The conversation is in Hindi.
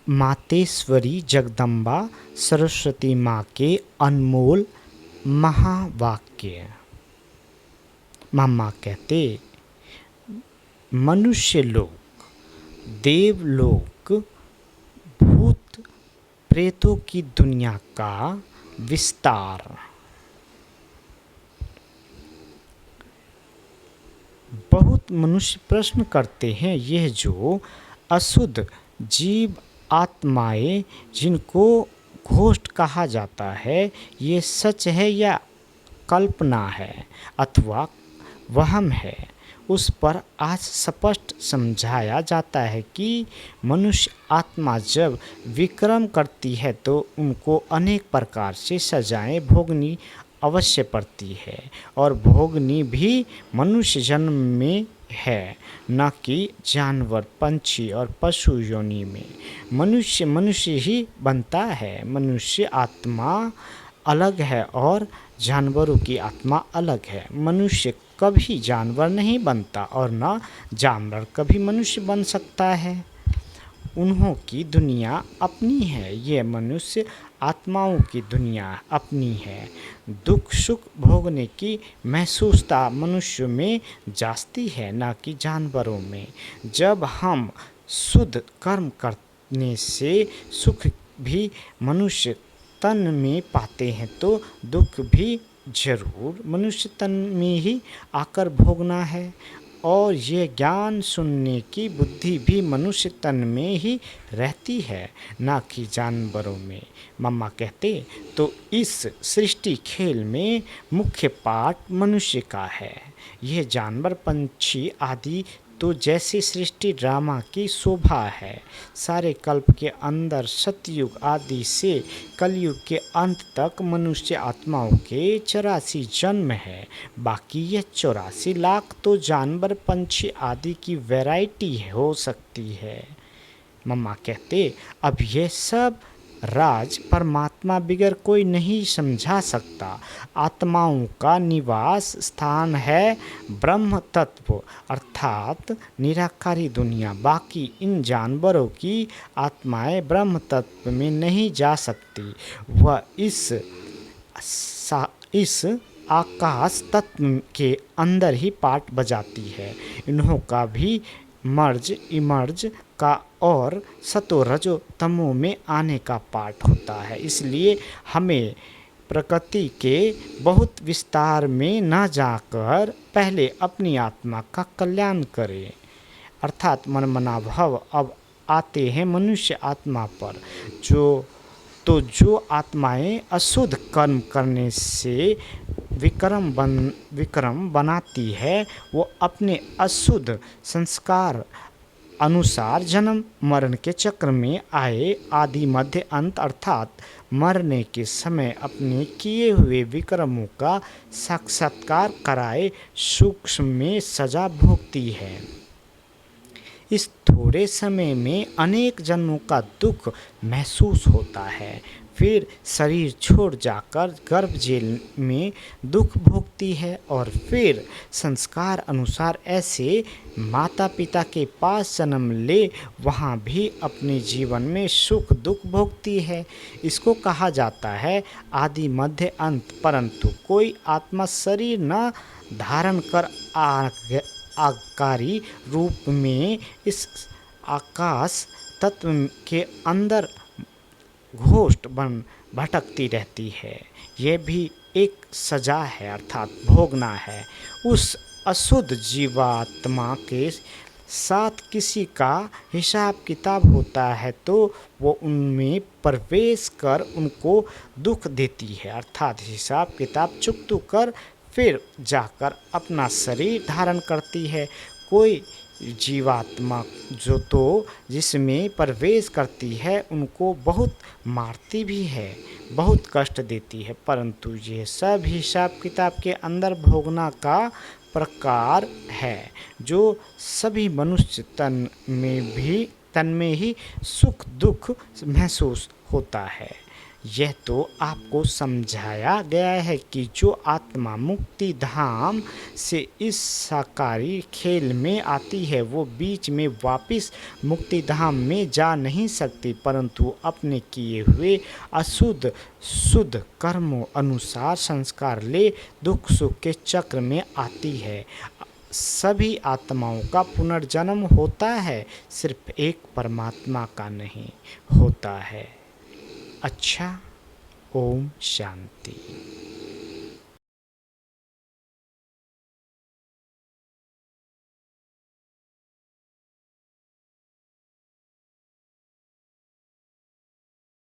मातेश्वरी जगदम्बा सरस्वती माँ के अनमोल महावाक्य। मम्मा कहते, मनुष्य लोक, देवलोक, भूत प्रेतों की दुनिया का विस्तार। बहुत मनुष्य प्रश्न करते हैं, यह जो अशुद्ध जीव आत्माएं जिनको घोस्ट कहा जाता है, ये सच है या कल्पना है अथवा वहम है। उस पर आज स्पष्ट समझाया जाता है कि मनुष्य आत्मा जब विक्रम करती है तो उनको अनेक प्रकार से सजाएं भोगनी अवश्य पड़ती है, और भोगनी भी मनुष्य जन्म में है, न कि जानवर, पंछी और पशु योनि में। मनुष्य मनुष्य ही बनता है। मनुष्य आत्मा अलग है और जानवरों की आत्मा अलग है। मनुष्य कभी जानवर नहीं बनता और न जानवर कभी मनुष्य बन सकता है। उन्हों की दुनिया अपनी है, ये मनुष्य आत्माओं की दुनिया अपनी है। दुख सुख भोगने की महसूसता मनुष्य में जाती है, न कि जानवरों में। जब हम शुद्ध कर्म करने से सुख भी मनुष्य तन में पाते हैं तो दुख भी जरूर मनुष्य तन में ही आकर भोगना है, और ये ज्ञान सुनने की बुद्धि भी मनुष्य तन में ही रहती है, ना कि जानवरों में। मम्मा कहते, तो इस सृष्टि खेल में मुख्य पाठ मनुष्य का है। यह जानवर पंछी आदि तो जैसे सृष्टि ड्रामा की शोभा है। सारे कल्प के अंदर सतयुग आदि से कलयुग के अंत तक मनुष्य आत्माओं के 84 जन्म है। बाकी ये 84 लाख तो जानवर पंछी आदि की वैरायटी हो सकती है। मम्मा कहते, अब ये सब राज परमात्मा बिगर कोई नहीं समझा सकता। आत्माओं का निवास स्थान है ब्रह्म तत्व अर्थात निराकारी दुनिया। बाकी इन जानवरों की आत्माएं ब्रह्म तत्व में नहीं जा सकती। वह इस आकाश तत्व के अंदर ही पाठ बजाती है। इन्हों का भी मर्ज इमर्ज का और सतो रजो तमो में आने का पाठ होता है। इसलिए हमें प्रकृति के बहुत विस्तार में न जाकर पहले अपनी आत्मा का कल्याण करें, अर्थात मन मना भव। अब आते हैं मनुष्य आत्मा पर। जो आत्माएं अशुद्ध कर्म करने से विक्रम बनाती है, वो अपने अशुद्ध संस्कार अनुसार जन्म मरण के चक्र में आए आदि मध्य अंत अर्थात मरने के समय अपने किए हुए विक्रमों का साक्षात्कार कराए सूक्ष्म में सजा भोगती है। इस थोड़े समय में अनेक जन्मों का दुख महसूस होता है। फिर शरीर छोड़ जाकर गर्भ जेल में दुख भोगती है, और फिर संस्कार अनुसार ऐसे माता पिता के पास जन्म ले वहाँ भी अपने जीवन में सुख दुख भोगती है। इसको कहा जाता है आदि मध्य अंत। परंतु कोई आत्मा शरीर न धारण कर आकारी रूप में इस आकाश तत्व के अंदर घोस्ट बन भटकती रहती है। यह भी एक सजा है, अर्थात भोगना है। उस अशुद्ध जीवात्मा के साथ किसी का हिसाब किताब होता है तो वो उनमें प्रवेश कर उनको दुख देती है, अर्थात हिसाब किताब चुकता कर फिर जाकर अपना शरीर धारण करती है। कोई जीवात्मा जिसमें प्रवेश करती है उनको बहुत मारती भी है, बहुत कष्ट देती है, परंतु ये सब हिसाब किताब के अंदर भोगना का प्रकार है जो सभी मनुष्य तन में ही सुख दुख महसूस होता है। यह तो आपको समझाया गया है कि जो आत्मा मुक्ति धाम से इस साकारी खेल में आती है वो बीच में वापस मुक्ति धाम में जा नहीं सकती, परंतु अपने किए हुए अशुद्ध शुद्ध कर्मों अनुसार संस्कार ले दुख सुख के चक्र में आती है। सभी आत्माओं का पुनर्जन्म होता है, सिर्फ एक परमात्मा का नहीं होता है। अच्छा, ओम शांति।